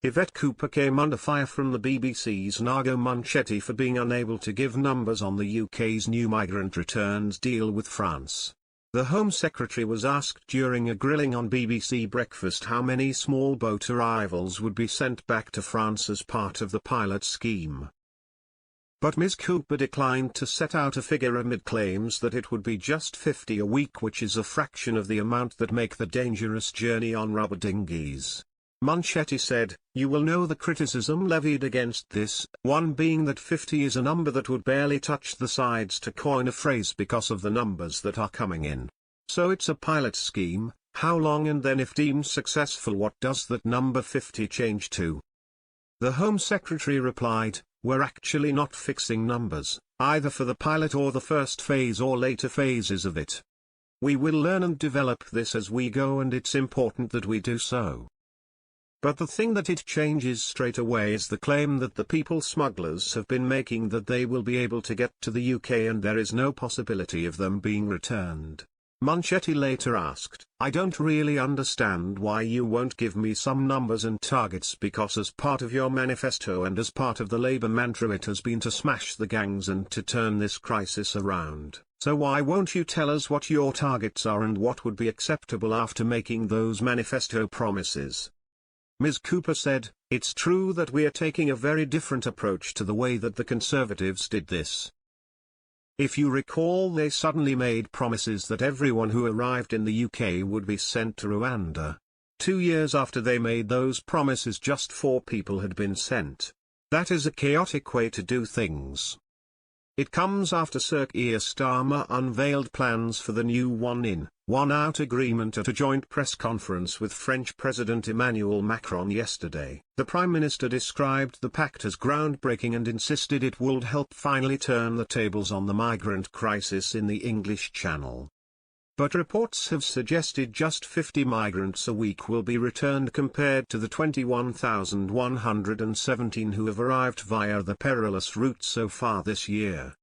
Yvette Cooper came under fire from the BBC's Naga Munchetty for being unable to give numbers on the UK's new migrant returns deal with France. The Home Secretary was asked during a grilling on BBC Breakfast how many small boat arrivals would be sent back to France as part of the pilot scheme. But Ms. Cooper declined to set out a figure amid claims that it would be just 50 a week, which is a fraction of the amount that make the dangerous journey on rubber dinghies. Munchetty said, "You will know the criticism levied against this, one being that 50 is a number that would barely touch the sides, to coin a phrase, because of the numbers that are coming in. So it's a pilot scheme. How long, and then if deemed successful, what does that number 50 change to?" The Home Secretary replied, "We're actually not fixing numbers, either for the pilot or the first phase or later phases of it. We will learn and develop this as we go, and it's important that we do so." But the thing that it changes straight away is the claim that the people smugglers have been making, that they will be able to get to the UK and there is no possibility of them being returned. Munchetty later asked, "I don't really understand why you won't give me some numbers and targets, because as part of your manifesto and as part of the Labour mantra it has been to smash the gangs and to turn this crisis around. So why won't you tell us what your targets are and what would be acceptable after making those manifesto promises?" Ms. Cooper said, "It's true that we are taking a very different approach to the way that the Conservatives did this. If you recall, they suddenly made promises that everyone who arrived in the UK would be sent to Rwanda. 2 years after they made those promises, just 4 people had been sent. That is a chaotic way to do things. It comes after Sir Keir Starmer unveiled plans for the new one-in, one-out agreement at a joint press conference with French President Emmanuel Macron yesterday. The Prime Minister described the pact as groundbreaking and insisted it would help finally turn the tables on the migrant crisis in the English Channel. But reports have suggested just 50 migrants a week will be returned, compared to the 21,117 who have arrived via the perilous route so far this year.